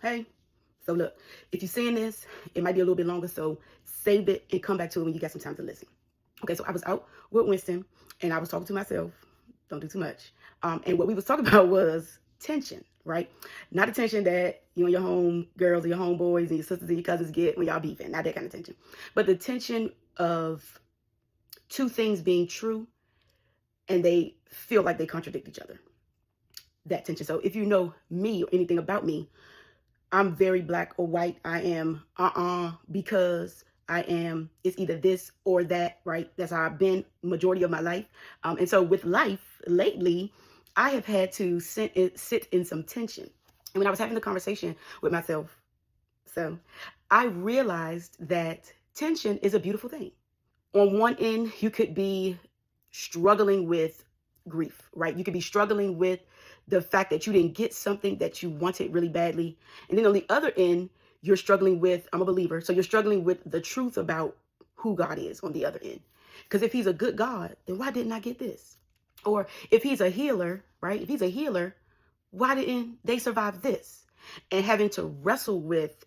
Hey, so look, if you're seeing this, it might be a little bit longer, so save it and come back to it when you got some time to listen. Okay, so I was out with Winston and I was talking to myself. Don't do too much. And what we was talking about was tension, right? Not the tension that you and your home girls and your homeboys and your sisters and your cousins get when y'all beefing. Not that kind of tension. But the tension of two things being true and they feel like they contradict each other. That tension. So if you know me or anything about me, I'm very black or white. I am because I am, it's either this or that, right? That's how I've been majority of my life. And so with life lately, I have had to sit in some tension. And when I was having the conversation with myself, so I realized that tension is a beautiful thing. On one end, you could be struggling with grief, right? You could be struggling with the fact that you didn't get something that you wanted really badly. And then on the other end, you're struggling with, I'm a believer, so you're struggling with the truth about who God is on the other end. Because if he's a good God, then why didn't I get this? Or if he's a healer, right? If he's a healer, why didn't they survive this? And having to wrestle with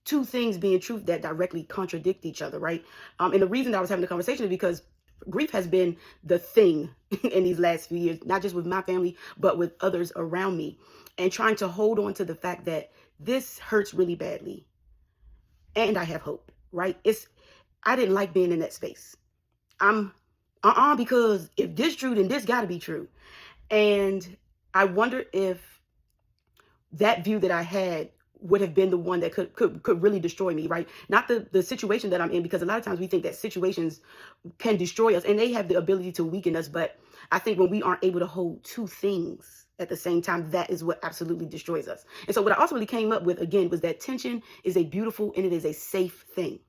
two things being truth that directly contradict each other, right? And the reason that I was having the conversation is because grief has been the thing in these last few years, not just with my family, but with others around me, and trying to hold on to the fact that this hurts really badly and I have hope, right? I didn't like being in that space. Because if this true, then this got to be true. And I wonder if that view that I had would have been the one that could really destroy me, right? Not the situation that I'm in, because a lot of times we think that situations can destroy us and they have the ability to weaken us. But I think when we aren't able to hold two things at the same time, that is what absolutely destroys us. And so what I ultimately came up with, again, was that tension is a beautiful and it is a safe thing,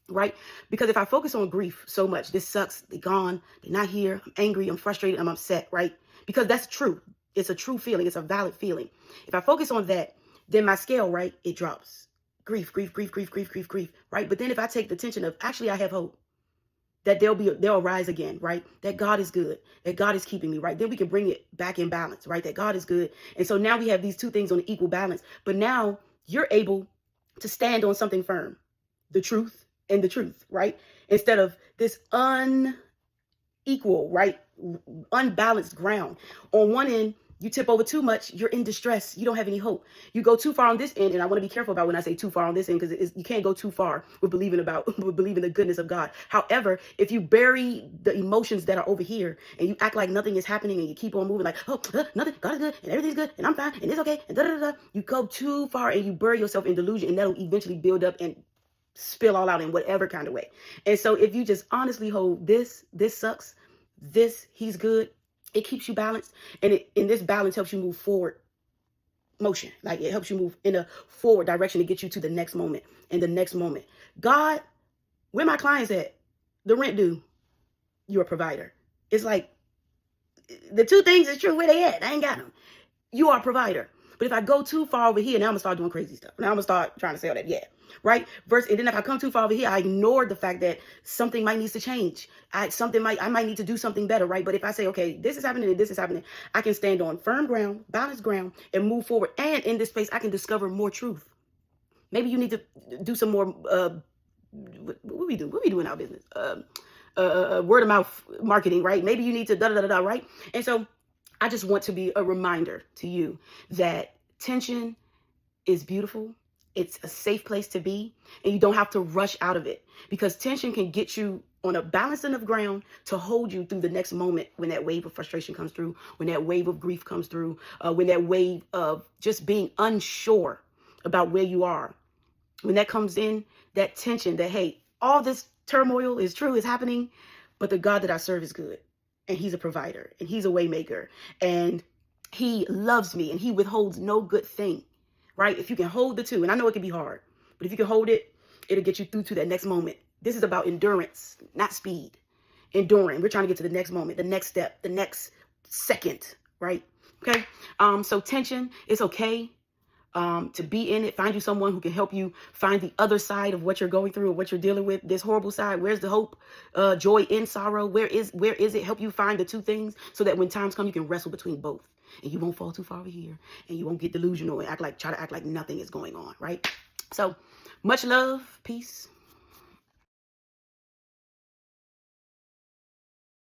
right? Because if I focus on grief so much, this sucks, they're gone, they're not here, I'm angry, I'm frustrated, I'm upset, right? Because that's true. It's a true feeling. It's a valid feeling. If I focus on that, then my scale, right, it drops. Grief, right? But then if I take the tension of, actually, I have hope that they'll rise again, right? That God is good, that God is keeping me, right? Then we can bring it back in balance, right? That God is good. And so now we have these two things on equal balance. But now you're able to stand on something firm, the truth and the truth, right? Instead of this unequal, right? Unbalanced ground. On one end, you tip over too much, you're in distress, you don't have any hope. You go too far on this end, and I want to be careful about when I say too far on this end, because you can't go too far with believing the goodness of God. However, if you bury the emotions that are over here and you act like nothing is happening and you keep on moving like, nothing, God is good and everything's good and I'm fine and it's okay and you go too far and you bury yourself in delusion, and that'll eventually build up and spill all out in whatever kind of way. And so if you just honestly hold this sucks, this, he's good, it keeps you balanced, and this balance helps you move forward motion. Like it helps you move in a forward direction to get you to the next moment and the next moment. God, where my clients at? The rent due. You're a provider. It's like the two things is true. Where they at? I ain't got them. You are a provider. But if I go too far over here, now I'm gonna start doing crazy stuff. Now I'm gonna start trying to sell that. Yeah. Right? And then if I come too far over here, I ignore the fact that something might need to change. I might need to do something better, right? But if I say, okay, this is happening and this is happening, I can stand on firm ground, balanced ground, and move forward. And in this space, I can discover more truth. Maybe you need to do some more, what we do in our business? Word of mouth marketing, right? Maybe you need to right? And so I just want to be a reminder to you that tension is beautiful. It's a safe place to be, and you don't have to rush out of it, because tension can get you on a balanced enough ground to hold you through the next moment when that wave of frustration comes through, when that wave of grief comes through, when that wave of just being unsure about where you are. When that comes in, that tension that, hey, all this turmoil is true, is happening, but the God that I serve is good, and he's a provider, and he's a way maker, and he loves me, and he withholds no good thing. Right? If you can hold the two, and I know it can be hard, but if you can hold it, it'll get you through to that next moment. This is about endurance, not speed. Enduring. We're trying to get to the next moment, the next step, the next second, right? Okay. So tension, it's okay to be in it. Find you someone who can help you find the other side of what you're going through or what you're dealing with. This horrible side. Where's the hope, joy in sorrow? Where is it? Help you find the two things so that when times come, you can wrestle between both. and you won't fall too far over here, and you won't get delusional and try to act like nothing is going on, right? So much love, peace.